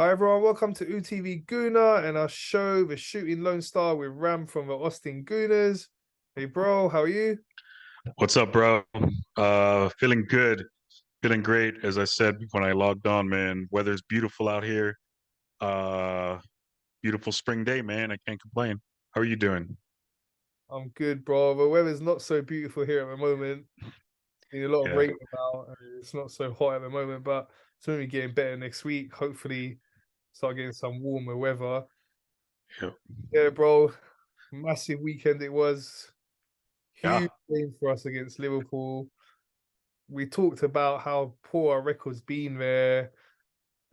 Hi everyone, welcome to UTV Gooner and our show, The Shooting Lone Star with Ram from the Austin Gooners. Hey bro, how are you? What's up, bro? Feeling good, feeling great. As I said when I logged on, man, weather's beautiful out here. Uh, Beautiful spring day, man. I can't complain. How are you doing? I'm good, bro. The weather's not so beautiful here at the moment. It's been a lot of Yeah, rain about, and it's not so hot at the moment, but it's only getting better next week. Hopefully, start getting some warmer weather. yeah, Yeah, bro, massive weekend it was. yeah. Huge game for us against Liverpool. We talked about how poor our record's been there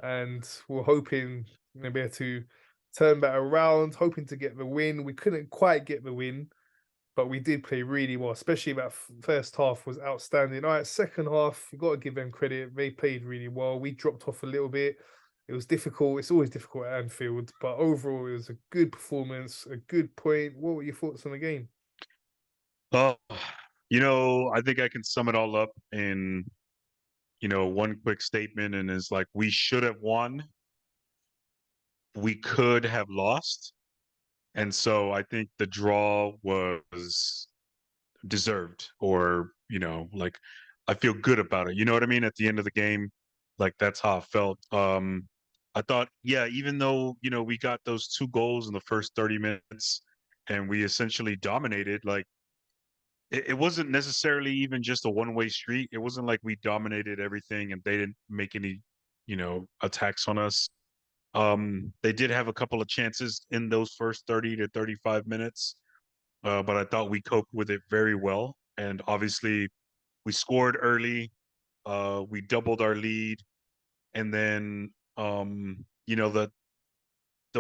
and we're hoping to be able to turn that around, hoping to get the win. We couldn't quite get the win, but we did play really well, especially that first half was outstanding. All right, second half, you got to give them credit. They played really well. We dropped off a little bit. It was difficult. It's always difficult at Anfield, but overall, it was a good performance, a good point. What were your thoughts on the game? Oh, I think I can sum it all up in, one quick statement, and is like we should have won. We could have lost. And so I think the draw was deserved, or like I feel good about it, you know what I mean, at the end of the game. Like that's how I felt. I thought, yeah, even though we got those two goals in the first 30 minutes and we essentially dominated, like it wasn't necessarily even just a one-way street. It wasn't like we dominated everything and they didn't make any attacks on us. They did have a couple of chances in those first 30 to 35 minutes, but I thought we coped with it very well. And obviously, we scored early. We doubled our lead, and then the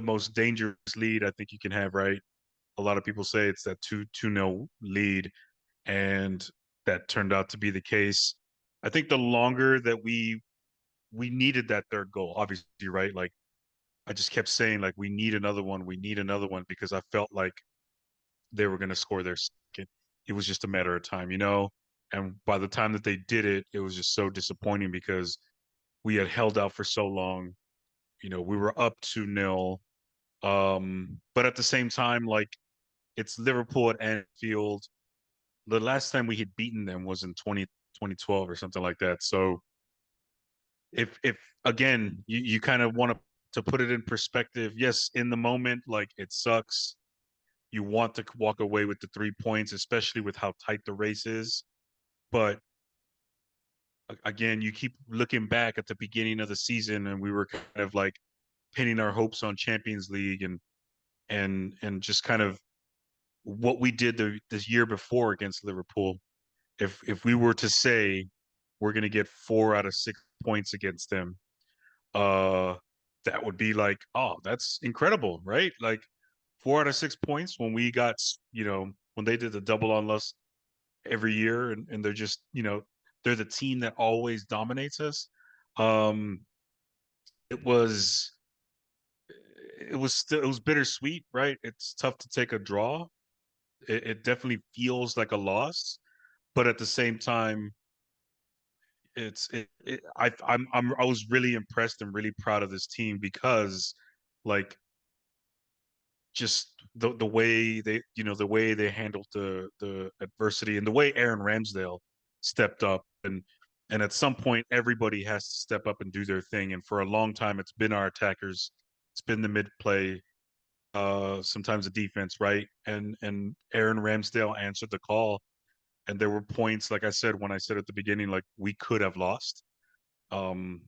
most dangerous lead I think you can have, right? A lot of people say it's that two nil lead, and that turned out to be the case. I think the longer that we needed that third goal, obviously, right? Like I just kept saying, like we need another one, because I felt like they were going to score their second. It was just a matter of time. And by the time that they did it, it was just so disappointing because we had held out for so long. We were up 2-0. But at the same time, like it's Liverpool at Anfield. The last time we had beaten them was in 2012 or something like that. So if again, you kind of want to put it in perspective. Yes, in the moment, like it sucks. You want to walk away with the 3 points, especially with how tight the race is. But again, you keep looking back at the beginning of the season, and we were kind of like pinning our hopes on Champions League, and just kind of what we did this year before against Liverpool. If we were to say we're going to get 4 out of 6 points against them, uh, that would be like, oh, that's incredible, right? Like 4 out of 6 points when we got, when they did the double on us every year, and they're just, they're the team that always dominates us. Um, it was it was bittersweet, right? It's tough to take a draw. It definitely feels like a loss, but at the same time, it's it, it I was really impressed and really proud of this team because, like, just the way they handled the adversity, and the way Aaron Ramsdale stepped up, and at some point everybody has to step up and do their thing. And for a long time it's been our attackers, it's been the mid play, sometimes the defense, right? And Aaron Ramsdale answered the call, and there were points, like I said, when I said at the beginning, like we could have lost. um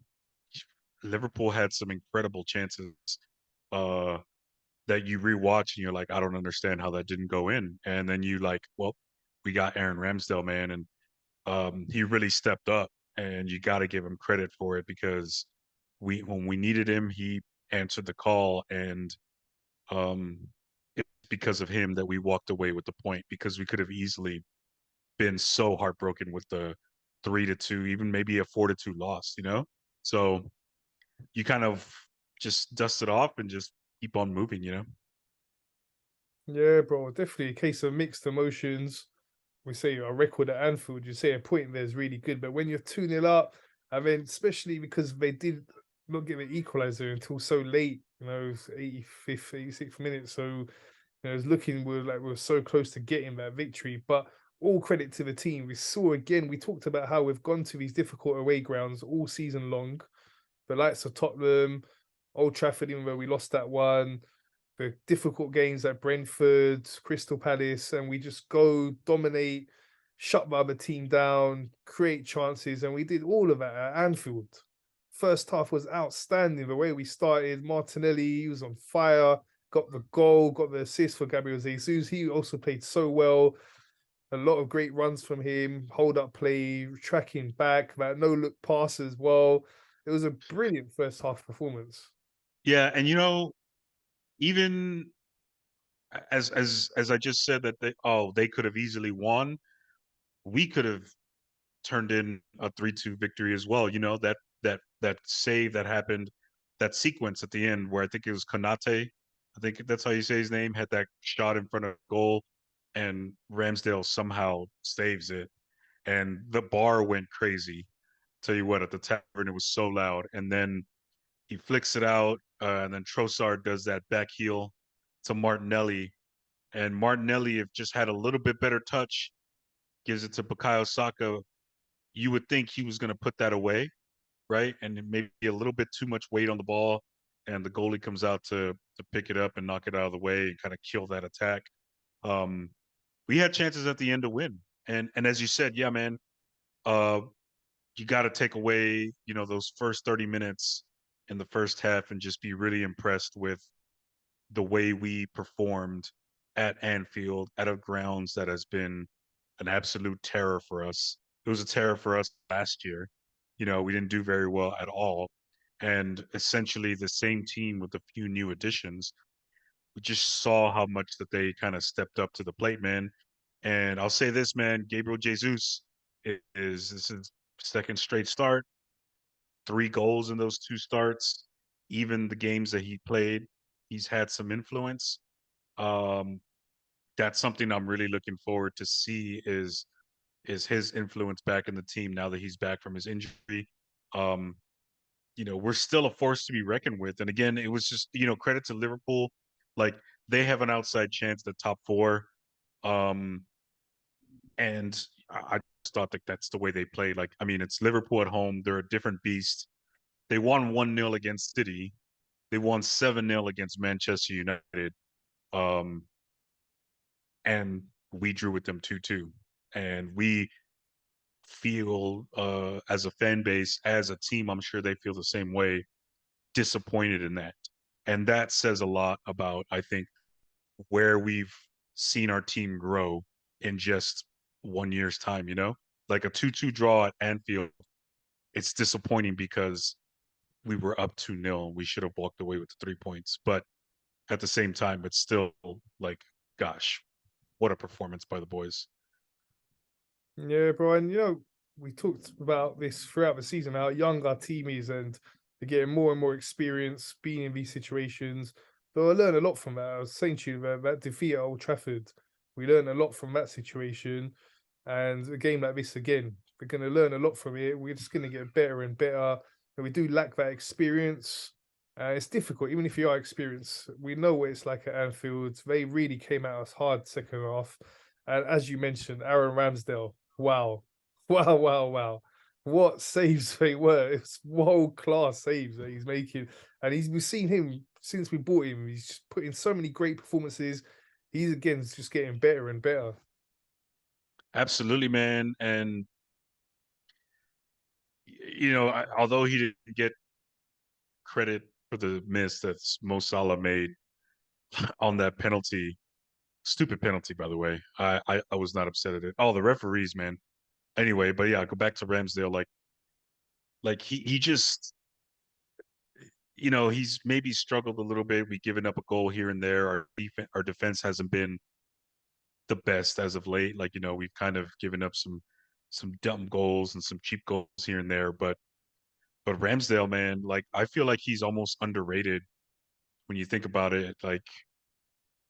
Liverpool had some incredible chances, uh that you rewatch and you're like, I don't understand how that didn't go in. And then you like, well, we got Aaron Ramsdale, man, and he really stepped up, and you got to give him credit for it, because when we needed him, he answered the call, and um, it's because of him that we walked away with the point, because we could have easily been so heartbroken with the 3-2, even maybe a 4-2 loss. So you kind of just dust it off and just keep on moving. Yeah, bro, definitely a case of mixed emotions. We say a record at Anfield, you say a point there is really good, but when you're 2-0 up, and then especially because not get the equaliser until so late. You know, it was 85th, 86th minute. So it was looking we were so close to getting that victory. But all credit to the team. We saw again. We talked about how we've gone to these difficult away grounds all season long. The likes of Tottenham, Old Trafford, even though we lost that one, the difficult games like Brentford, Crystal Palace, and we just go dominate, shut the other team down, create chances, and we did all of that at Anfield. First half was outstanding. The way we started, Martinelli, he was on fire, got the goal, got the assist for Gabriel Jesus. He also played so well. A lot of great runs from him, hold up play, tracking back, that no look pass as well. It was a brilliant first half performance. Yeah, and even as I just said that they could have easily won, we could have turned in a 3-2 victory as well. That save that happened, that sequence at the end where I think it was Konate, I think that's how you say his name, had that shot in front of goal, and Ramsdale somehow saves it, and the bar went crazy. Tell you what, at the tavern it was so loud, and then he flicks it out, and then Trossard does that back heel to Martinelli, and Martinelli, if just had a little bit better touch, gives it to Bukayo Saka. You would think he was going to put that away, right? And maybe a little bit too much weight on the ball, and the goalie comes out to pick it up and knock it out of the way and kind of kill that attack. Um, we had chances at the end to win, and as you said, yeah, man, uh, you got to take away, those first 30 minutes in the first half and just be really impressed with the way we performed at Anfield, at a grounds that has been an absolute terror for us. It was a terror for us last year. We didn't do very well at all. And essentially the same team with a few new additions. We just saw how much that they kind of stepped up to the plate, man. And I'll say this, man, Gabriel Jesus this is second straight start, 3 goals in those 2 starts. Even the games that he played, he's had some influence. Um, that's something I'm really looking forward to see is his influence back in the team now that he's back from his injury. Um, we're still a force to be reckoned with. And again, it was just, credit to Liverpool. Like, they have an outside chance at the top 4. Um, and I just thought that that's the way they play. Like, I mean, it's Liverpool at home. They're a different beast. They won 1-0 against City. They won 7-0 against Manchester United. Um, and we drew with them 2-2. And we feel, as a fan base, as a team, I'm sure they feel the same way, disappointed in that. And that says a lot about, I think, where we've seen our team grow in just 1 year's time, Like a 2-2 draw at Anfield, it's disappointing because we were up 2-0. We should have walked away with the 3 points. But at the same time, it's still like, gosh, what a performance by the boys. Yeah, bro. And we talked about this throughout the season, how young our team is, and they're getting more and more experience being in these situations. But I learned a lot from that. I was saying to you that defeat at Old Trafford, we learned a lot from that situation. And a game like this again, we're going to learn a lot from it. We're just going to get better and better. And we do lack that experience. It's difficult, even if you are experienced. We know what it's like at Anfield. They really came at us hard second half. And as you mentioned, Aaron Ramsdale, wow. Wow, wow, wow. What saves they were. It's world class saves that he's making. And we've seen him since we bought him. He's just put in so many great performances. He's again just getting better and better. Absolutely, man. And although he didn't get credit for the miss that Mo Salah made on that penalty, stupid penalty, by the way. I was not upset at it. Oh, the referees, man. Anyway, but yeah, go back to Ramsdale. Like he just, he's maybe struggled a little bit. We've given up a goal here and there. Our defense hasn't been the best as of late. Like, we've kind of given up some dumb goals and some cheap goals here and there. But Ramsdale, man, like, I feel like he's almost underrated when you think about it. Like,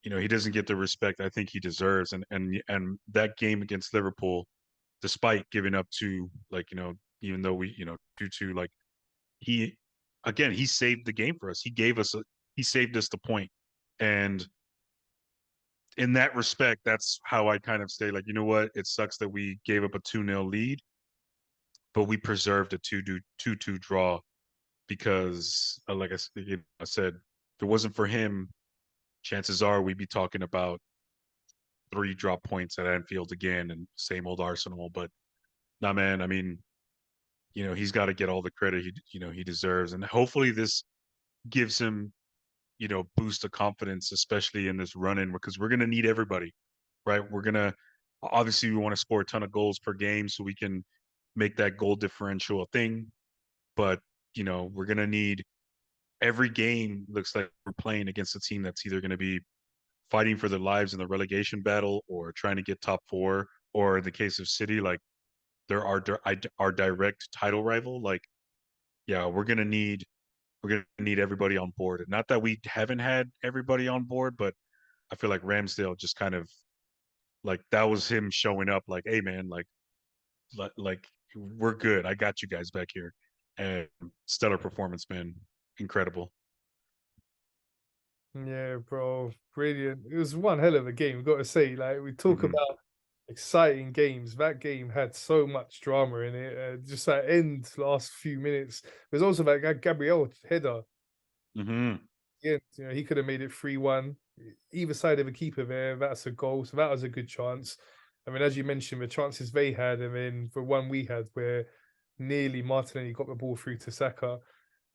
he doesn't get the respect I think he deserves. And that game against Liverpool, despite giving up 2, like, even though we, 2-2, like, he again, he saved the game for us. He saved us the point. And in that respect, that's how I kind of say, like, you know what? It sucks that we gave up a 2-0 lead, but we preserved a 2-2 draw because, like I said, if it wasn't for him, chances are we'd be talking about 3 drop points at Anfield again and same old Arsenal. But nah, man, I mean, he's got to get all the credit he deserves. And hopefully this gives him, boost of confidence, especially in this run in, because we're going to need everybody, right? Obviously, we want to score a ton of goals per game so we can make that goal differential a thing. But, we're going to need every game looks like we're playing against a team that's either going to be fighting for their lives in the relegation battle or trying to get top four, or in the case of City, like they're our direct title rival. Like, yeah, we're gonna need everybody on board. And not that we haven't had everybody on board, but I feel like Ramsdale just kind of like that was him showing up like, hey man, like we're good. I got you guys back here. And stellar performance, man. Incredible. Yeah, bro, brilliant. It was one hell of a game, we've got to say. Like, we talk Hmm. about exciting games. That game had so much drama in it. Just that end last few minutes. There's also that Gabriel header. Hmm. Yeah, he could have made it 3-1. Either side of a keeper there, that's a goal. So that was a good chance. I mean, as you mentioned, the chances they had, and then the one we had where nearly Martinelli got the ball through to Saka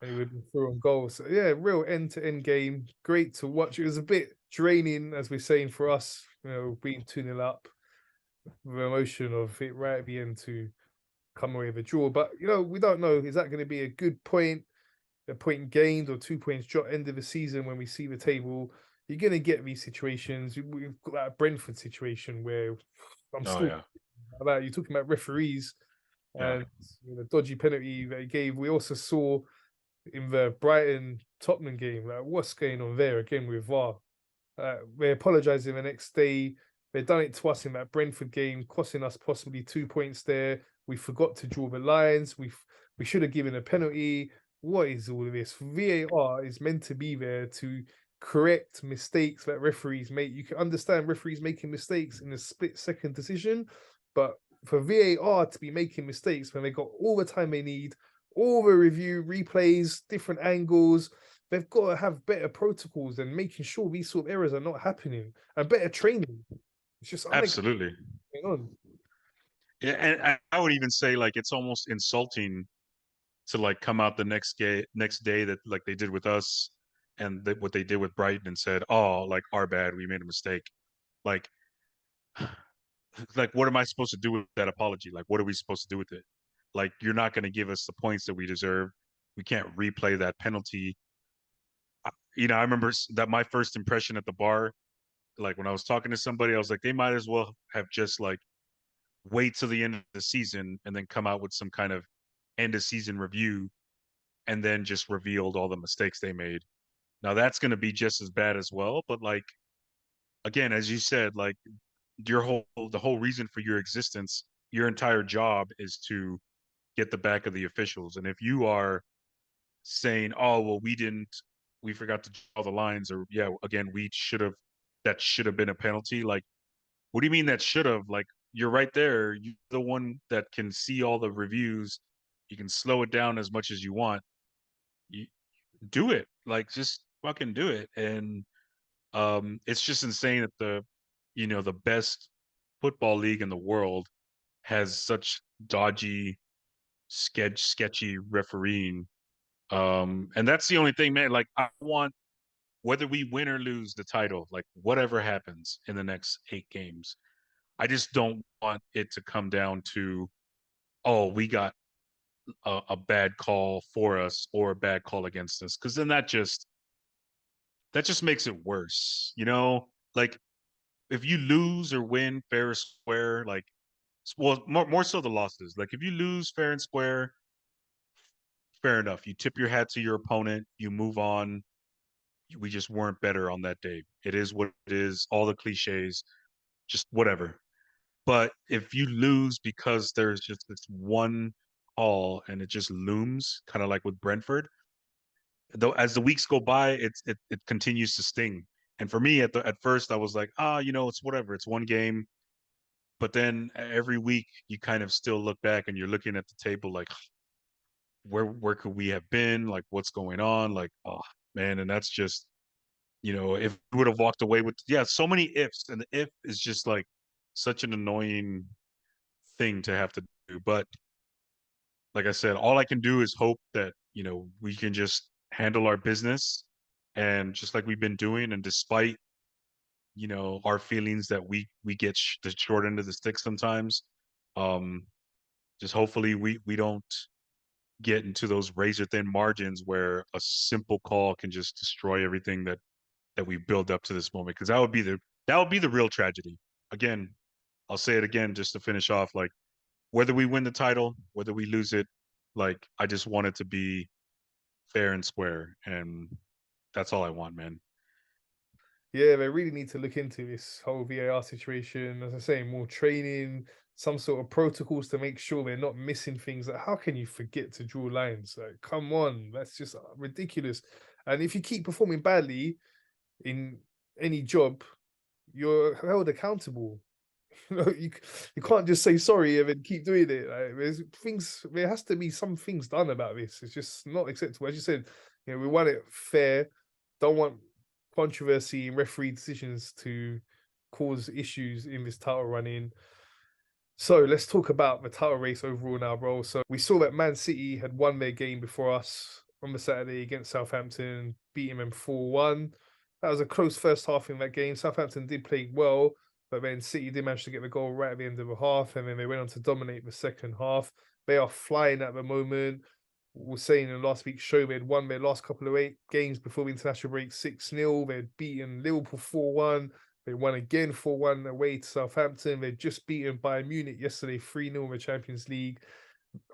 and he would be through on goal. So yeah, real end-to-end game. Great to watch. It was a bit draining, as we're saying, for us, being 2-0 up, the emotion of it right at the end to come away with a draw. But we don't know, is that going to be a point gained or 2 points dropped end of the season when we see the table? You're going to get these situations. We've got that Brentford situation where I'm Oh still yeah. about you're talking about referees Yeah. and the dodgy penalty they gave. We also saw in the Brighton Tottenham game, like what's going on there again with VAR? They apologising the next day. They done it to us in that Brentford game, costing us possibly 2 points there. We forgot to draw the lines. We should have given a penalty. What is all of this? VAR is meant to be there to correct mistakes that referees make. You can understand referees making mistakes in a split-second decision, but for VAR to be making mistakes when they got all the time they need, all the review, replays, different angles, they've got to have better protocols and making sure these sort of errors are not happening and better training. It's just unacceptable Absolutely. on. Yeah, and I would even say like it's almost insulting to like come out the next day that like they did with us and what they did with Brighton and said, "Oh, like our bad, we made a mistake." Like, like what am I supposed to do with that apology? Like, what are we supposed to do with it? Like, you're not going to give us the points that we deserve. We can't replay that penalty. I remember that my first impression at the bar, like when I was talking to somebody, I was like, they might as well have just like wait till the end of the season and then come out with some kind of end of season review and then just revealed all the mistakes they made. Now that's going to be just as bad as well, but like again, as you said, like the whole reason for your existence, your entire job is to get the back of the officials. And if you are saying, "Oh, well, we forgot to draw the lines," or yeah, again, that should have been a penalty. Like, what do you mean that should have? Like, you're right there. You're the one that can see all the reviews. You can slow it down as much as you want. You do it. Like, just fucking do it. And it's just insane that the best football league in the world has such dodgy, sketchy refereeing. And that's the only thing, man. Like, I want whether we win or lose the title, like whatever happens in the next 8 games, I just don't want it to come down to, oh, we got a bad call for us or a bad call against us, because then that just makes it worse. Like if you lose or win fair and square, like well, more so the losses. Like if you lose fair and square, fair enough. You tip your hat to your opponent, you move on. We just weren't better on that day. It is what it is. All the cliches, just whatever. But if you lose because there's just this one call and it just looms, kind of like with Brentford, though as the weeks go by, it continues to sting. And for me, at first, I was like, it's whatever. It's one game. But then every week, you kind of still look back and you're looking at the table like, where could we have been? Like, what's going on? Like, oh man, and that's just if we would have walked away with so many ifs, and the if is just like such an annoying thing to have to do. But like I said, all I can do is hope that we can just handle our business, and just like we've been doing, and despite our feelings that we get the short end of the stick sometimes, um just hopefully we don't get into those razor thin margins where a simple call can just destroy everything that we build up to this moment, because that would be the real tragedy. Again, I'll say it again just to finish off, like, whether we win the title, whether we lose it, like, I just want it to be fair and square, and that's all I want, man. Yeah, they really need to look into this whole VAR situation. As I say, more training, some sort of protocols to make sure they're not missing things. Like, how can you forget to draw lines? Like, come on, that's just ridiculous. And if you keep performing badly in any job, you're held accountable. You can't just say sorry and then keep doing it. Like, there has to be some things done about this. It's just not acceptable. As you said, we want it fair. Don't want controversy and referee decisions to cause issues in this title running. So let's talk about the title race overall now, bro. So we saw that Man City had won their game before us on the Saturday against Southampton, beating them 4-1. That was a close first half in that game. Southampton did play well, but then City did manage to get the goal right at the end of the half, and then they went on to dominate the second half. They are flying at the moment. We were saying in last week's show, they had won their last couple of 8 games before the international break 6-0. They had beaten Liverpool 4-1. They won again 4-1 away to Southampton. They're just beaten Bayern Munich yesterday 3-0 in the Champions League.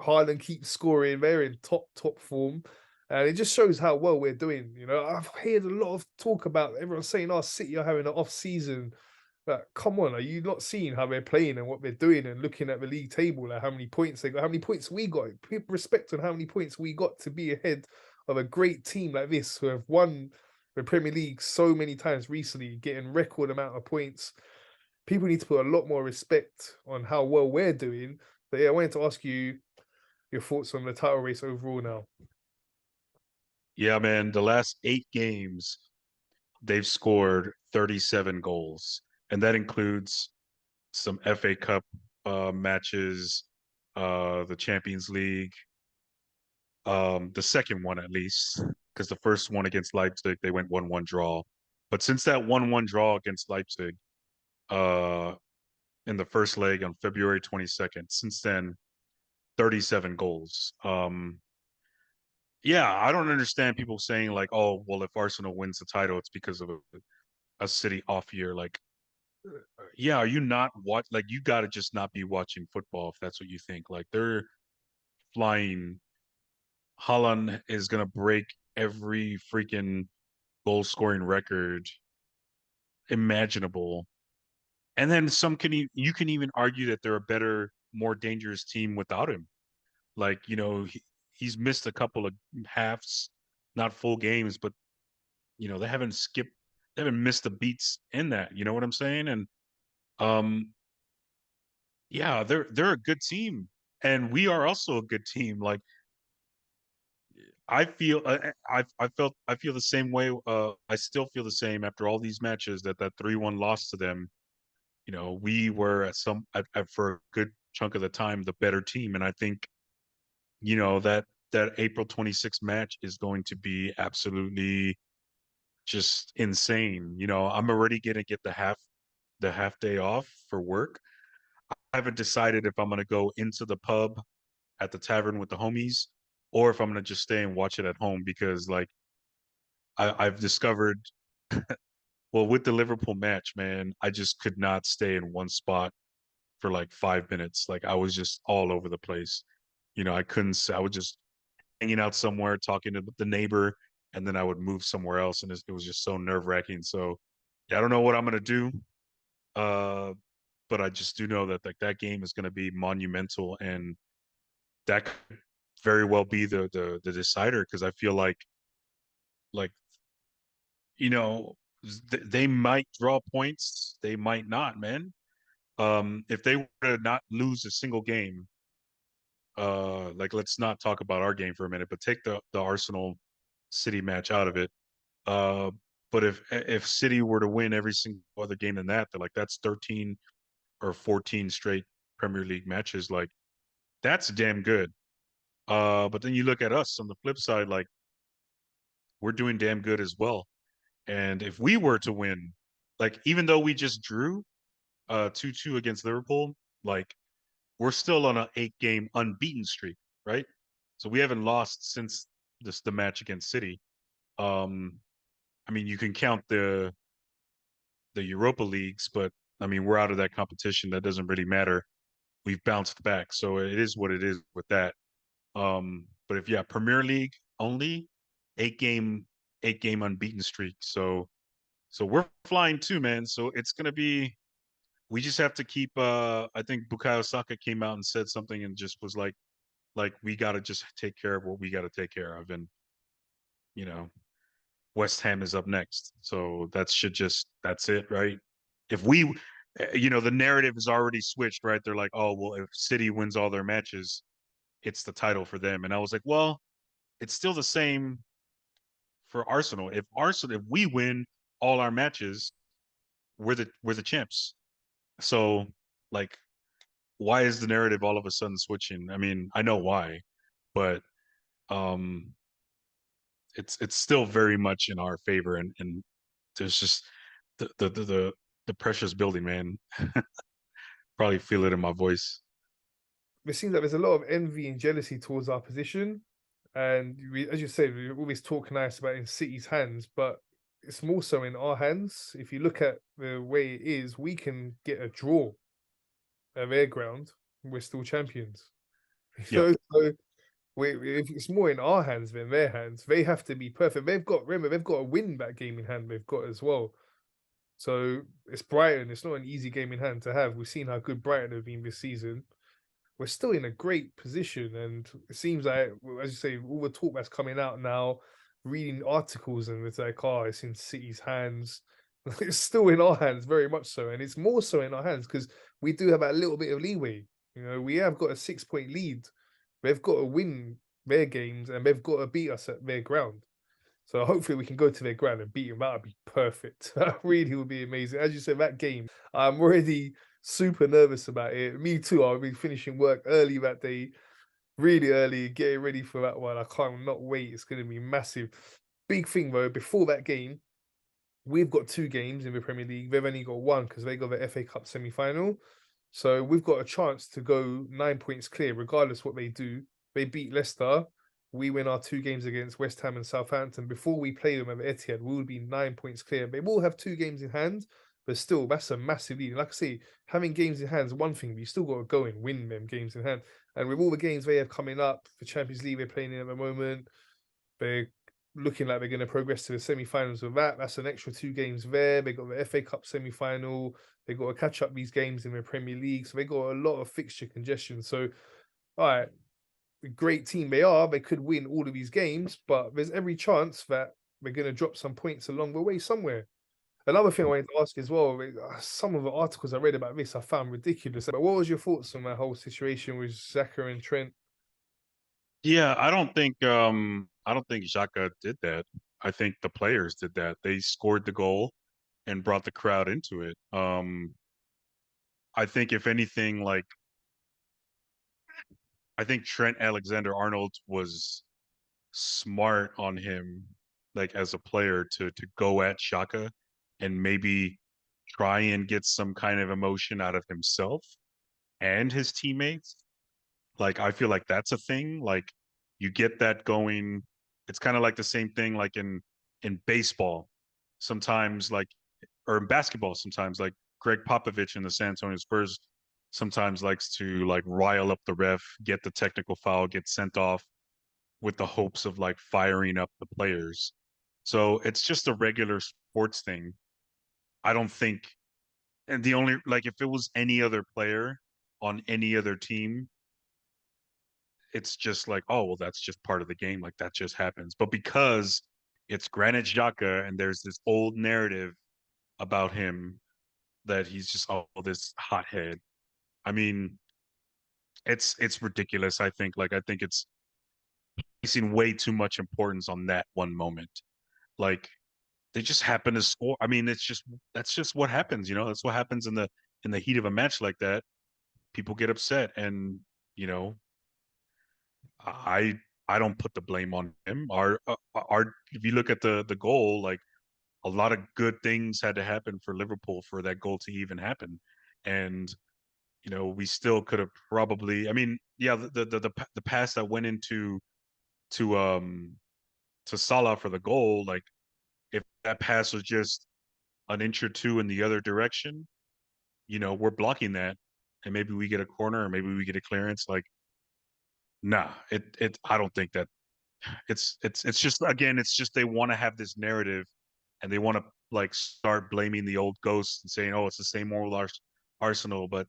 Haaland keeps scoring. They're in top form. And it just shows how well we're doing. I've heard a lot of talk about everyone saying, City are having an off season. But come on, are you not seeing how they're playing and what they're doing and looking at the league table, like how many points they got, how many points we got? People respect on how many points we got to be ahead of a great team like this who have won the Premier League so many times recently, getting record amount of points. People need to put a lot more respect on how well we're doing. But yeah, I wanted to ask you your thoughts on the title race overall now. Yeah, man, the last 8 games, they've scored 37 goals, and that includes some FA Cup matches, the Champions League, the second one at least, because the first one against Leipzig, they went 1-1 draw. But since that 1-1 draw against Leipzig, uh, in the first leg on February 22nd, since then, 37 goals. Yeah, I don't understand people saying like, oh, well, if Arsenal wins the title, it's because of a City off year. Like, yeah, are you not like, you got to just not be watching football if that's what you think. Like, they're flying. Holland is gonna break every freaking goal scoring record imaginable. And then you can even argue that they're a better, more dangerous team without him. Like, he's missed a couple of halves, not full games, but they haven't missed the beats in that. You know what I'm saying? And um, yeah, they're a good team, and we are also a good team. Like, I feel the same way. I still feel the same after all these matches, that 3-1 loss to them. We were for a good chunk of the time the better team, and I think that April 26th match is going to be absolutely just insane. I'm already gonna get the half day off for work. I haven't decided if I'm gonna go into the pub at the tavern with the homies, or if I'm gonna just stay and watch it at home, because like I've discovered, well, with the Liverpool match, man, I just could not stay in one spot for like 5 minutes. Like, I was just all over the place. I couldn't. I was just hanging out somewhere, talking to the neighbor, and then I would move somewhere else, and it was just so nerve wracking. So, yeah, I don't know what I'm gonna do, uh, but I just do know that like that game is gonna be monumental, and that could very well be the decider, because I feel like Like, you know, they might draw points, they might not, man. If they were to not lose a single game, like let's not talk about our game for a minute, but take the Arsenal City match out of it. Uh, but if City were to win every single other game than that, they're like that's 13 or 14 straight Premier League matches. Like that's damn good. But then you look at us on the flip side, like we're doing damn good as well. And if we were to win, like even though we just drew 2-2 against Liverpool, like we're still on an 8 game unbeaten streak, right? So we haven't lost since the match against City. Um, I mean, you can count the Europa leagues, but I mean, we're out of that competition. That doesn't really matter. We've bounced back, so it is what it is with that. But if yeah, Premier League only 8 game 8 game unbeaten streak. So we're flying too, man. So it's gonna be. We just have to keep. I think Bukayo Saka came out and said something and just was like we got to just take care of what we got to take care of, and you know, West Ham is up next. So that should just that's it, right? If we the narrative is already switched, right? They're like, "Oh, well, if City wins all their matches, it's the title for them." And I was like, "Well, it's still the same for Arsenal. If we win all our matches, we're the champs." So, like why is the narrative all of a sudden switching? I mean, I know why, but um it's still very much in our favor, and there's just the pressure's building, man. Probably feel it in my voice. It seems like there's a lot of envy and jealousy towards our position. And as you said, we always talk nice about in City's hands, but it's more so in our hands. If you look at the way it is, we can get a draw at their ground. We're still champions. Yep. So if it's more in our hands than their hands, they have to be perfect. Remember, they've got to win that game in hand. They've got as well. So it's Brighton. It's not an easy game in hand to have. We've seen how good Brighton have been this season. We're still in a great position, and it seems like, as you say, all the talk that's coming out now, reading articles, and it's like, oh, it's in City's hands. It's still in our hands, very much so, and it's more so in our hands because we do have a little bit of leeway. We have got a 6 point lead. They've got to win their games, and they've got to beat us at their ground. So hopefully we can go to their ground and beat them. That would be perfect. That really would be amazing. As you said, that game, I'm already super nervous about it. Me too. I'll be finishing work early that day, really early, getting ready for that one. I can't not wait. It's going to be massive. Big thing though, before that game, we've got 2 games in the Premier League. They've only got one because they got the FA Cup semi-final. So we've got a chance to go 9 points clear, regardless what they do. They beat Leicester. We win our 2 games against West Ham and Southampton. Before we play them at the Etihad, we will be 9 points clear. They will have 2 games in hand, but still, that's a massive lead. Like I say, having games in hand is one thing, but you still got to go and win them games in hand. And with all the games they have coming up, the Champions League they're playing in at the moment, they're looking like they're going to progress to the semi-finals with that. That's an extra 2 games there. They got the FA Cup semi-final. They got to catch up these games in the Premier League, so they got a lot of fixture congestion. So, all right, a great team they are. They could win all of these games, but there's every chance that they're going to drop some points along the way somewhere. Another thing I wanted to ask as well, some of the articles I read about this I found ridiculous. But what was your thoughts on that whole situation with Xhaka and Trent? Yeah, I don't think Xhaka did that. I think the players did that. They scored the goal and brought the crowd into it. I think if anything, like I think Trent Alexander-Arnold was smart on him, like as a player to go at Xhaka and maybe try and get some kind of emotion out of himself and his teammates. Like I feel like that's a thing. Like you get that going. It's kind of like the same thing like in baseball. Sometimes like or in basketball sometimes like Greg Popovich in the San Antonio Spurs sometimes likes to like rile up the ref, get the technical foul, get sent off with the hopes of like firing up the players. So it's just a regular sports thing. I don't think and the only like if it was any other player on any other team, it's just like, oh, well, that's just part of the game. Like that just happens. But because it's Granit Xhaka, and there's this old narrative about him that he's just this hothead. I mean, it's ridiculous. I think it's placing way too much importance on that one moment. Like they just happen to score. I mean, that's just what happens. That's what happens in the heat of a match like that. People get upset, and you know, I I don't put the blame on him. Our if you look at the goal, like a lot of good things had to happen for Liverpool for that goal to even happen, and we still could have probably. I mean, yeah, the pass that went into to um to Salah for the goal, like if that pass was just an inch or two in the other direction, we're blocking that, and maybe we get a corner or maybe we get a clearance. Like, nah, I don't think that it's just again, it's just they want to have this narrative, and they want to like start blaming the old ghosts and saying, oh, it's the same old Arsenal, but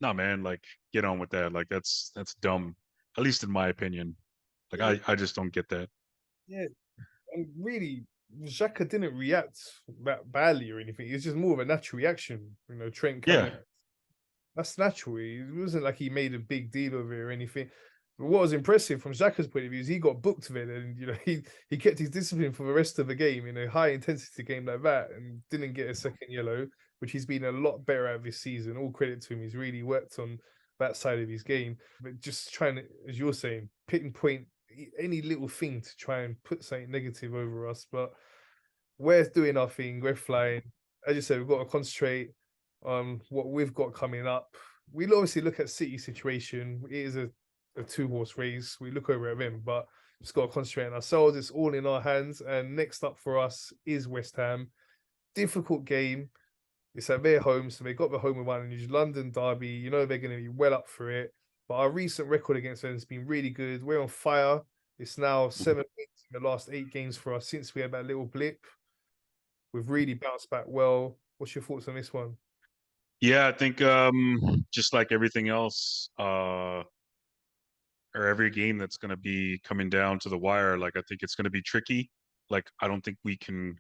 no, man, like get on with that. Like that's dumb, at least in my opinion. Like Yeah, I just don't get that. yeah. And really, Xhaka didn't react that badly or anything. It's just more of a natural reaction. Trent coming Yeah, in. That's natural. It wasn't like he made a big deal of it or anything. But what was impressive from Xhaka's point of view is he got booked with it, and he kept his discipline for the rest of the game in a high intensity game like that, and didn't get a second yellow, which he's been a lot better at this season. All credit to him. He's really worked on that side of his game. But just trying to, as you're saying, pinpoint any little thing to try and put something negative over us. But we're doing our thing. We're flying. As you said, we've got to concentrate on what we've got coming up. We'll obviously look at City's situation. It is a two-horse race. We look over at them, but just got to concentrate on ourselves. It's all in our hands. And next up for us is West Ham. Difficult game. It's at their home, so they got the home advantage. London derby, they're going to be well up for it. But our recent record against them has been really good. We're on fire. It's now 7 wins in the last 8 games for us since we had that little blip. We've really bounced back well. What's your thoughts on this one? yeah. I think just like everything else, or every game that's going to be coming down to the wire, like I think it's going to be tricky. Like I don't think we can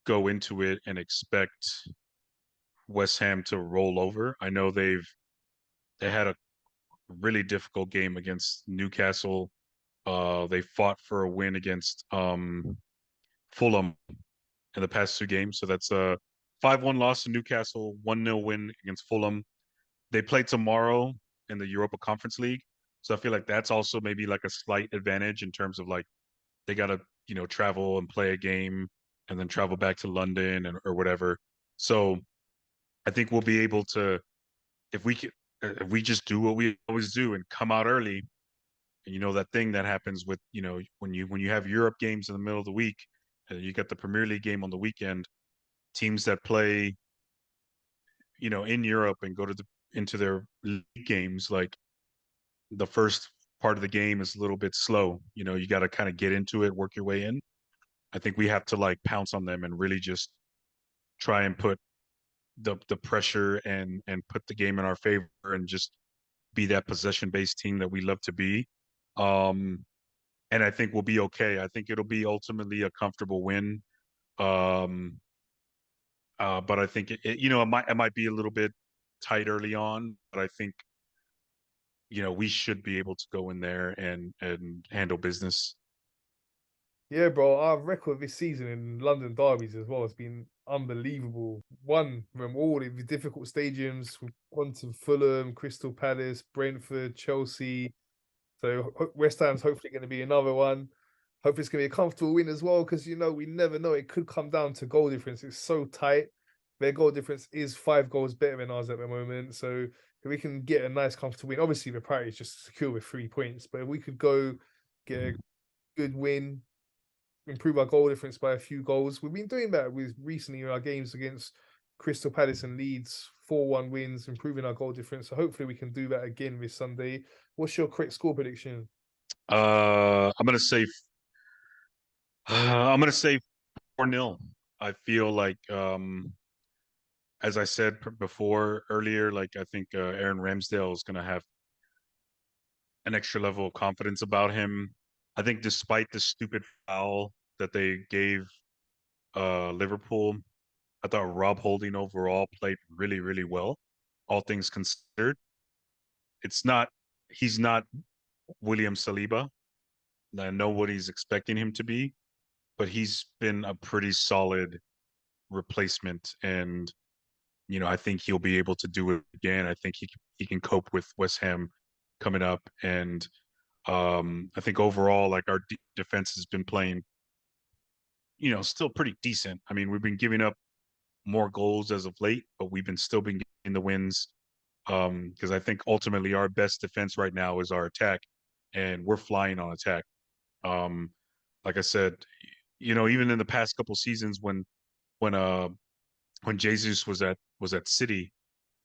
go into it and expect West Ham to roll over. I know they had a really difficult game against Newcastle. They fought for a win against Fulham in the past 2 games. So that's a 5-1 loss to Newcastle, 1-0 win against Fulham. They play tomorrow in the Europa Conference League. So I feel like that's also maybe like a slight advantage in terms of like they got to, travel and play a game and then travel back to London or whatever. So I think we'll be able to, if we can, if we just do what we always do and come out early, and that thing that happens with, when you have Europe games in the middle of the week, and you got the Premier League game on the weekend, teams that play, in Europe and go into their league games, like the first part of the game is a little bit slow. You got to kind of get into it, work your way in. I think we have to like pounce on them and really just try and put the pressure and put the game in our favor and just be that possession based team that we love to be. Um, and I think we'll be okay. I think it'll be ultimately a comfortable win. Um, but I think it might be a little bit tight early on, but I think we should be able to go in there and handle business. Yeah, bro, our record this season in London derbies as well has been unbelievable. Won from all the difficult stadiums. We've gone to Fulham, Crystal Palace, Brentford, Chelsea. So West Ham's hopefully going to be another one. Hopefully it's going to be a comfortable win as well because, we never know. It could come down to goal difference. It's so tight. Their goal difference is 5 goals better than ours at the moment. So if we can get a nice comfortable win, obviously the priority is just secure with 3 points. But if we could go get a good win, improve our goal difference by a few goals. We've been doing that with recently in our games against Crystal Palace and Leeds, 4-1 wins, improving our goal difference. So hopefully we can do that again this Sunday. What's your correct score prediction? I'm gonna say I'm gonna say 4-0. I feel like as I said before earlier, like I think Aaron Ramsdale is gonna have an extra level of confidence about him. I think despite the stupid foul that they gave Liverpool. I thought Rob Holding overall played really, really well, all things considered. It's not he's not William Saliba. I know what he's expecting him to be, but he's been a pretty solid replacement, and I think he'll be able to do it again. I think he can cope with West Ham coming up, and I think overall, like our defense has been playing, still pretty decent. I mean, we've been giving up more goals as of late, but we've still been getting the wins. Because I think ultimately our best defense right now is our attack, and we're flying on attack. Um, like I said, even in the past couple seasons when uh when Jesus was at City,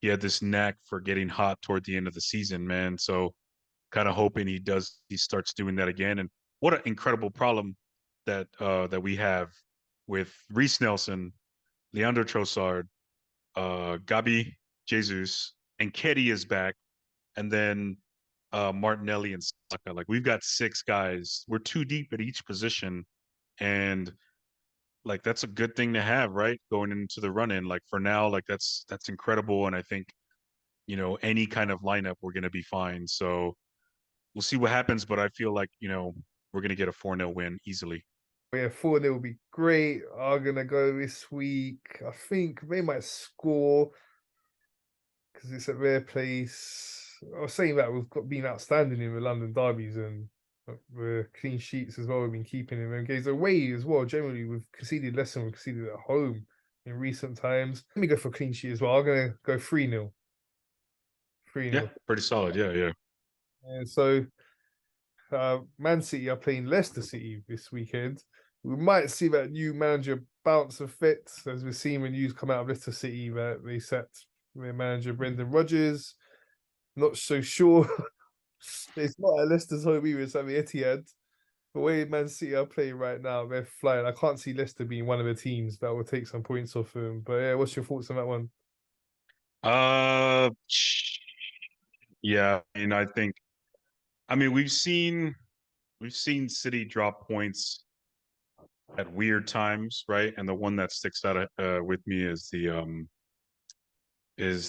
he had this knack for getting hot toward the end of the season, man. So kind of hoping he starts doing that again. And what an incredible problem that we have with Reece Nelson, Leandro Trossard, Gabi Jesus, and Ketty is back, and then Martinelli and Saka. Like we've got six guys. We're too deep at each position, and like that's a good thing to have, right? Going into the run in. Like for now, like that's incredible. And I think, any kind of lineup, we're gonna be fine. So we'll see what happens, but I feel like, we're gonna get a 4-0 win easily. But yeah, 4-0 will be great. I'm gonna go this week. I think they might score because it's at their place. I was saying that we've been outstanding in the London derbies and the clean sheets as well. We've been keeping in them games away as well. Generally, we've conceded less than we've conceded at home in recent times. Let me go for clean sheet as well. I'm gonna go 3-0. 3 Yeah, 0. pretty solid. Yeah, yeah. And so Man City are playing Leicester City this weekend. We might see that new manager bounce effect as we're seeing when news come out of Leicester City that they sacked their manager Brendan Rodgers. Not so sure. It's not at Leicester's home either, it's at the Etihad. The way Man City are playing right now, they're flying. I can't see Leicester being one of the teams that will take some points off them. But yeah, what's your thoughts on that one? Uh, yeah. I mean, we've seen City drop points at weird times, right? And the one that sticks out with me is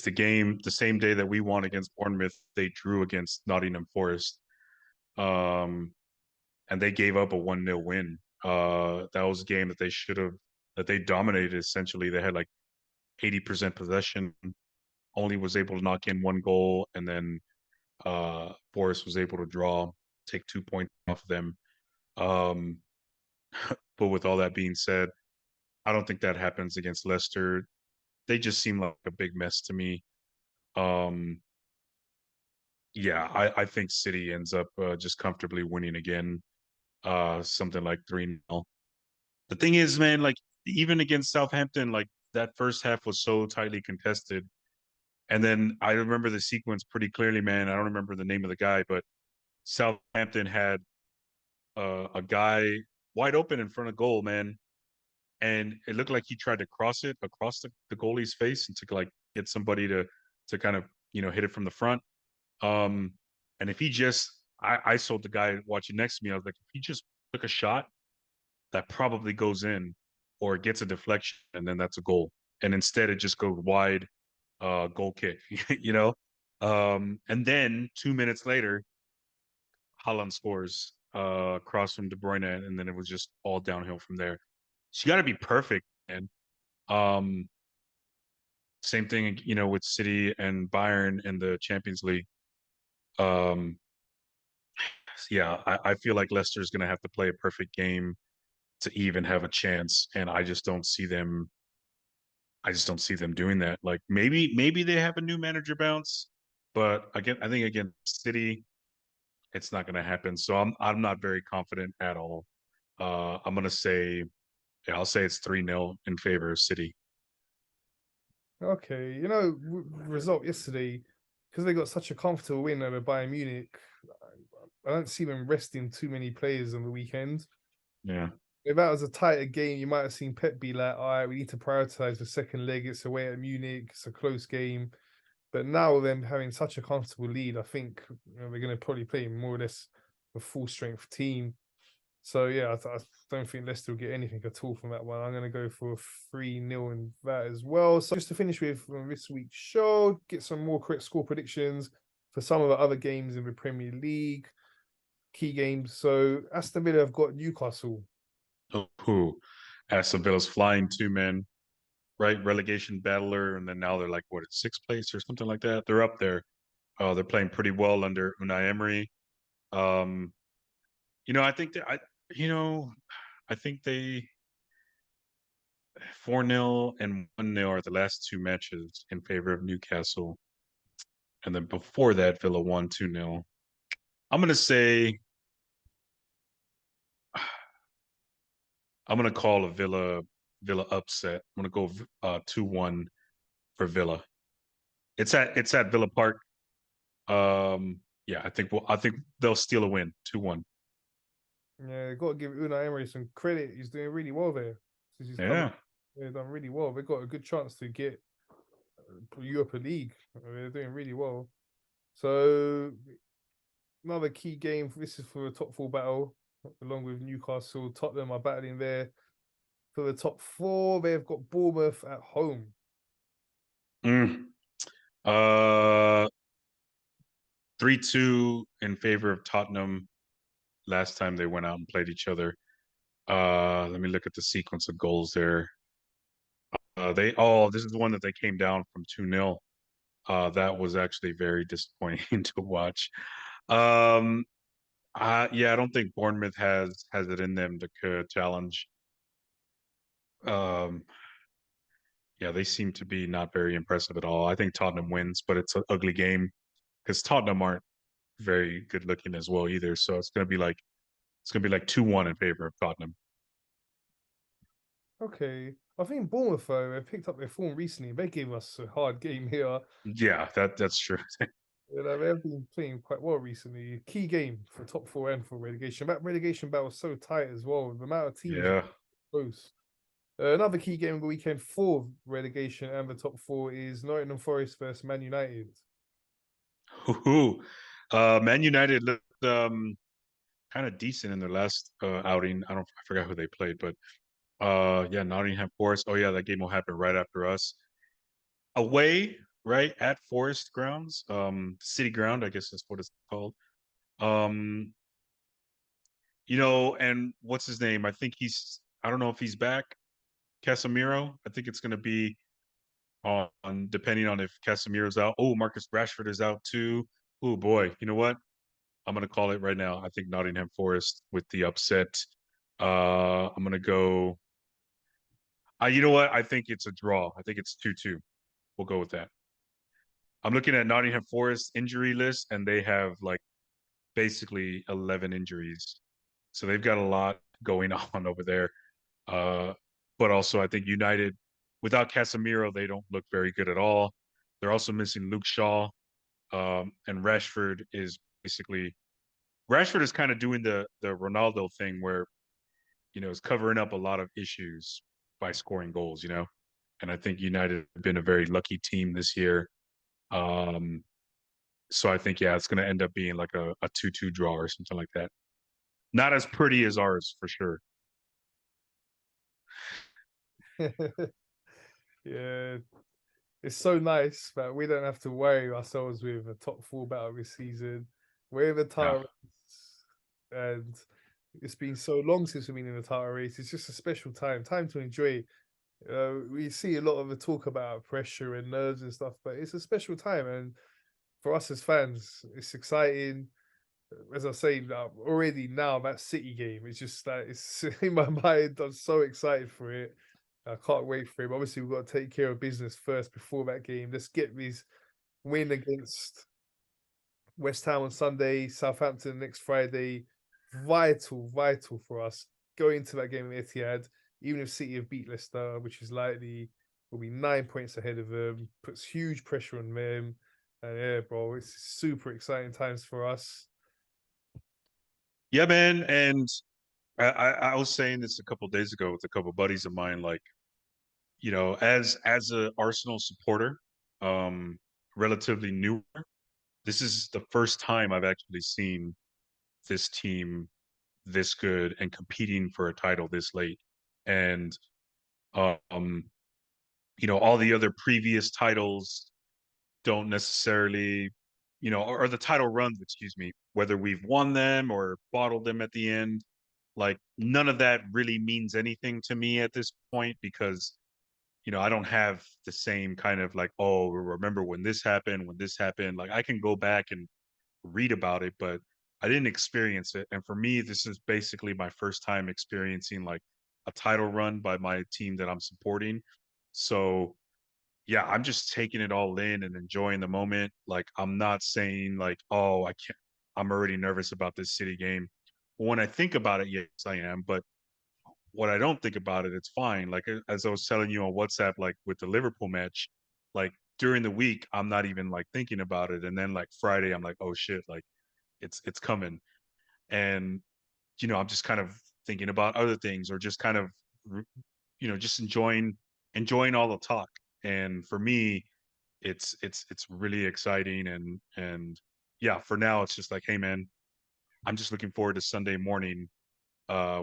the game the same day that we won against Bournemouth, they drew against Nottingham Forest. Um, and they gave up a 1-0 win. That was a game that they dominated essentially. They had like 80% possession, only was able to knock in one goal, and then Forest was able to take 2 points off of them. Um, but with all that being said, I don't think that happens against Leicester. They just seem like a big mess to me. Um, yeah, I think City ends up just comfortably winning again, something like 3-0. The thing is, man, like even against Southampton, like that first half was so tightly contested. And then I remember the sequence pretty clearly, man. I don't remember the name of the guy, but Southampton had a guy wide open in front of goal, man. And it looked like he tried to cross it across the goalie's face and to like get somebody to kind of, hit it from the front. Um, and if he just, I told the guy watching next to me, I was like, if he just took a shot, that probably goes in or gets a deflection, and then that's a goal. And instead, it just goes wide, goal kick, you know? And then 2 minutes later, Haaland scores across from De Bruyne, and then it was just all downhill from there. So you got to be perfect, man. Um, Same thing, with City and Bayern in the Champions League. Um, yeah, I feel like Leicester's going to have to play a perfect game to even have a chance, and I just don't see them. I just don't see them doing that. Like maybe they have a new manager bounce, but again, I think against City, it's not going to happen. So I'm not very confident at all. I'm gonna say, yeah, I'll say it's 3-0 in favor of City. Okay, result yesterday because they got such a comfortable win over Bayern Munich. I don't see them resting too many players on the weekend. Yeah. If that was a tighter game, you might have seen Pep be like, "All right, we need to prioritize the second leg. It's away at Munich. It's a close game." But now them having such a comfortable lead, I think they're going to probably play more or less a full strength team. So yeah, I don't think Leicester will get anything at all from that one. I'm going to go for 3-0 in that as well. So just to finish with this week's show, get some more correct score predictions for some of the other games in the Premier League, key games. So Aston Villa have got Newcastle. Oh, Aston Villa's flying too, man. Right, relegation battler, and then now they're like what, sixth place or something like that. They're up there. They're playing pretty well under Unai Emery. Um, I think you know, I think they 4-0 and 1-0 are the last two matches in favor of Newcastle, and then before that, Villa won 2-0. I'm gonna say I'm gonna call a Villa upset. I'm gonna go 2-1 for Villa. It's at Villa Park. Yeah, I think they'll steal a win, 2-1. Yeah, got to give Unai Emery some credit. He's doing really well there since he's come in. Yeah. They've done really well. They've got a good chance to get Europa League. They're doing really well. So another key game. This is for a top four battle, along with Newcastle. Tottenham are battling there for the top four. They've got Bournemouth at home. Mm. Uh, 3-2 in favor of Tottenham. Last time they went out and played each other. Let me look at the sequence of goals there. This is the one that they came down from 2-0. That was actually very disappointing to watch. Um, yeah, I don't think Bournemouth has it in them to challenge. Um, yeah, they seem to be not very impressive at all. I think Tottenham wins, but it's an ugly game because Tottenham aren't very good looking as well either. So it's gonna be like 2-1 in favor of Tottenham. Okay. I think Bournemouth, though, have picked up their form recently. They gave us a hard game here. Yeah, that's true. They've been playing quite well recently. Key game for top four and for relegation. That relegation battle was so tight as well. The amount of teams Yeah. close. Another key game of the weekend for relegation and the top four is Nottingham Forest versus Man United. Hoo-hoo. Man United looked kind of decent in their last outing. I forgot who they played, but yeah, Nottingham Forest. Oh yeah, that game will happen right after us. Away, right at Forest grounds, City Ground, I guess that's what it's called. Um, and what's his name? I don't know if he's back. Casemiro. I think it's going to be on depending on if Casemiro's out. Oh, Marcus Rashford is out too. Oh boy, you know what? I'm going to call it right now. I think Nottingham Forest with the upset. I'm going to go. You know what? I think it's a draw. I think it's 2-2. We'll go with that. I'm looking at Nottingham Forest injury list, and they have like basically 11 injuries. So they've got a lot going on over there. Uh, but also, I think United, without Casemiro, they don't look very good at all. They're also missing Luke Shaw, and Rashford is kind of doing the Ronaldo thing where is covering up a lot of issues by scoring goals. And I think United have been a very lucky team this year. Um, so I think it's going to end up being like a 2-2 draw or something like that. Not as pretty as ours for sure. Yeah, it's so nice that we don't have to worry ourselves with a top four battle this season. We're in the Yeah. title race, and it's been so long since we've been in the title race. It's just a special time to enjoy. We see a lot of the talk about pressure and nerves and stuff, but it's a special time, and for us as fans, it's exciting. As I say, already now that City game, it's just that it's in my mind. I'm so excited for it. I can't wait for it. But obviously, we've got to take care of business first before that game. Let's get this win against West Ham on Sunday, Southampton next Friday. Vital for us going to that game at Etihad. Even if City have beat Leicester, which is likely, will be 9 points ahead of them. Puts huge pressure on them. And yeah, bro, it's super exciting times for us. Yeah, man. And I was saying this a couple days ago with a couple buddies of mine, like, as a Arsenal supporter, um, relatively newer, this is the first time I've actually seen this team this good and competing for a title this late. And um, all the other previous titles don't necessarily, or the title runs, excuse me, whether we've won them or bottled them at the end, like none of that really means anything to me at this point because I don't have the same kind of like, oh, remember when this happened. Like I can go back and read about it, but I didn't experience it. And for me, this is basically my first time experiencing like a title run by my team that I'm supporting. So yeah, I'm just taking it all in and enjoying the moment. Like I'm not saying like, oh, I can't. I'm already nervous about this City game. When I think about it, yes, I am. But what I don't think about it, it's fine. Like as I was telling you on WhatsApp, like with the Liverpool match, like during the week, I'm not even like thinking about it. And then like Friday, I'm like, oh shit, like it's coming. And I'm just kind of thinking about other things or just kind of just enjoying all the talk. And for me, it's really exciting and yeah, for now it's just like, hey man, I'm just looking forward to Sunday morning,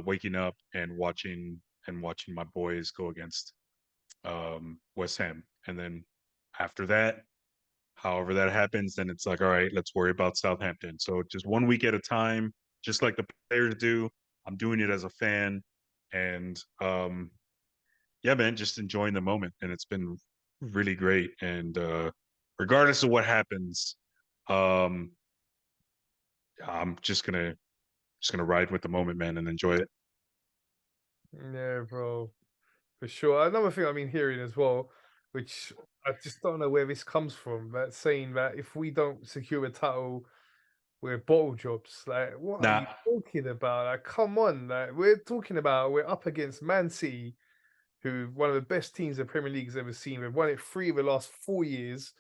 waking up and watching my boys go against West Ham. And then after that, however that happens, then it's like, all right, let's worry about Southampton. So just one week at a time, just like the players do. I'm doing it as a fan, and yeah, man, just enjoying the moment, and it's been really great. And regardless of what happens, um, I'm just gonna ride with the moment, man, and enjoy it. Yeah, bro, for sure. Another thing I've been hearing as well, which I just don't know where this comes from, that saying that if we don't secure a title, we're bottle jobs. Like, what are you Nah, talking about? Like, come on. Like, we're talking about we're up against Man City, who one of the best teams the Premier League's ever seen. We've won it 3 of the last 4 years.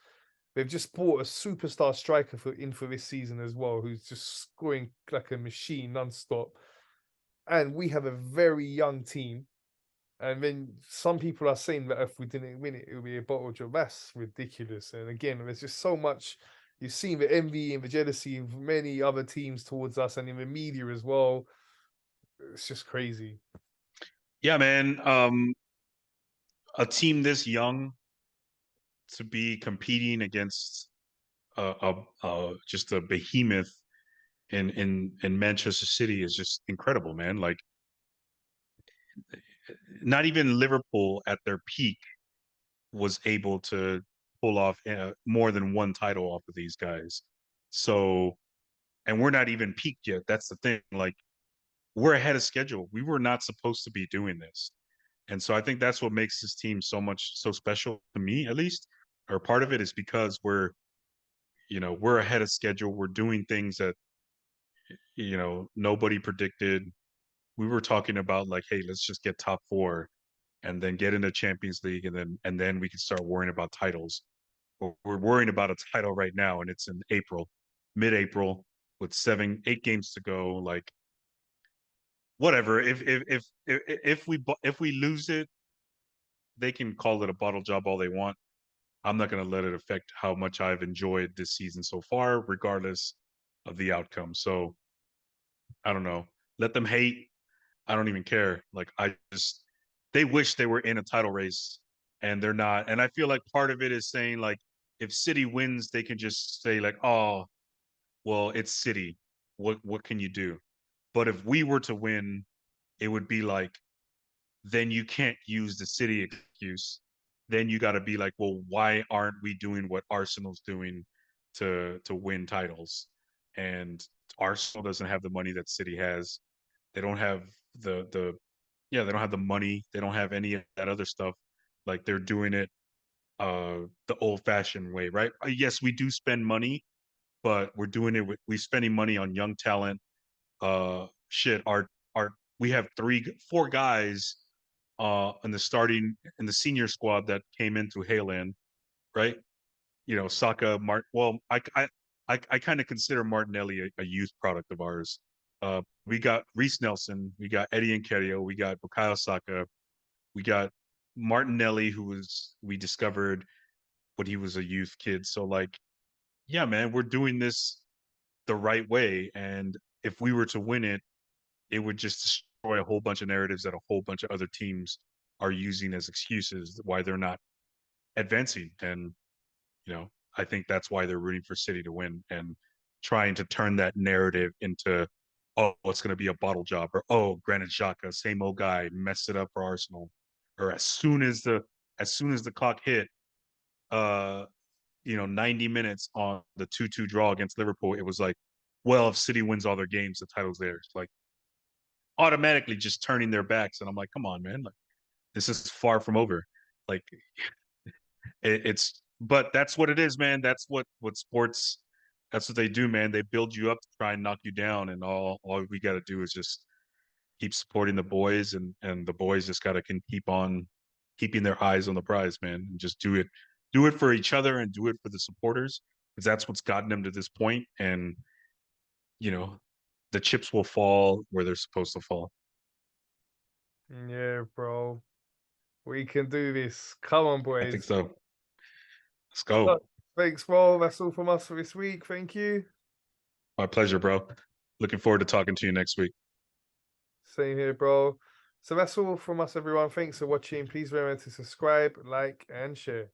They've just bought a superstar striker for this season as well, who's just scoring like a machine non-stop. And we have a very young team. And then some people are saying that if we didn't win it, it would be a bottle job. That's ridiculous. And again, there's just so much you've seen the envy and the jealousy of many other teams towards us and in the media as well. It's just crazy. yeah, man. A team this young to be competing against just a behemoth in Manchester City is just incredible, man. Like not even Liverpool at their peak was able to pull off more than one title off of these guys. So, and we're not even peaked yet. That's the thing. Like we're ahead of schedule. We were not supposed to be doing this. And so I think that's what makes this team so special to me, at least, or part of it is because we're ahead of schedule. We're doing things that, nobody predicted. We were talking about like, hey, let's just get top four and then get into Champions League and then we can start worrying about titles. But we're worrying about a title right now and it's in April, mid-April with 8 games to go. Like whatever. If we lose it, they can call it a bottle job all they want. I'm not going to let it affect how much I've enjoyed this season so far, regardless of the outcome. So I don't know. Let them hate. I don't even care. Like they wish they were in a title race and they're not. And I feel like part of it is saying like, if City wins, they can just say like, oh, well, it's City. What can you do? But if we were to win, it would be like, then you can't use the City excuse. Then you got to be like, well, why aren't we doing what Arsenal's doing to win titles? And Arsenal doesn't have the money that City has. They don't have the yeah, they don't have the money. They don't have any of that other stuff. Like they're doing it the old fashioned way, right? Yes, we do spend money, but we're doing it we spending money on young talent. Shit, our we have 4 guys in the senior squad that came in through Haaland, right? Saka, Well, I kind of consider Martinelli a youth product of ours. We got Reese Nelson, we got Eddie Nketiah, we got Bukayo Saka, we got Martinelli, we discovered when he was a youth kid. So like, yeah, man, we're doing this the right way, and if we were to win it, it would just destroy a whole bunch of narratives that a whole bunch of other teams are using as excuses why they're not advancing. And I think that's why they're rooting for City to win and trying to turn that narrative into, oh, it's going to be a bottle job, or oh, Granit Xhaka, same old guy, messed it up for Arsenal, or as soon as the clock hit, uh, 90 minutes on the 2-2 draw against Liverpool, it was like, well, if City wins all their games, the title's theirs. Like automatically just turning their backs, and I'm like, come on, man, like this is far from over. Like but that's what it is, man. That's what sports. That's what they do, man. They build you up to try and knock you down, and all we got to do is just keep supporting the boys, and the boys just got to keep on keeping their eyes on the prize, man, and just do it for each other and do it for the supporters, because that's what's gotten them to this point. And you know, the chips will fall where they're supposed to fall. Yeah, bro. We can do this. Come on, I think boys. so. Let's So, go. thanks, bro. That's all from us for this week. Thank you. My pleasure, bro. Looking forward to talking to you next week. Same here, bro. So that's all from us, everyone. Thanks for watching. Please remember to subscribe, like, and share.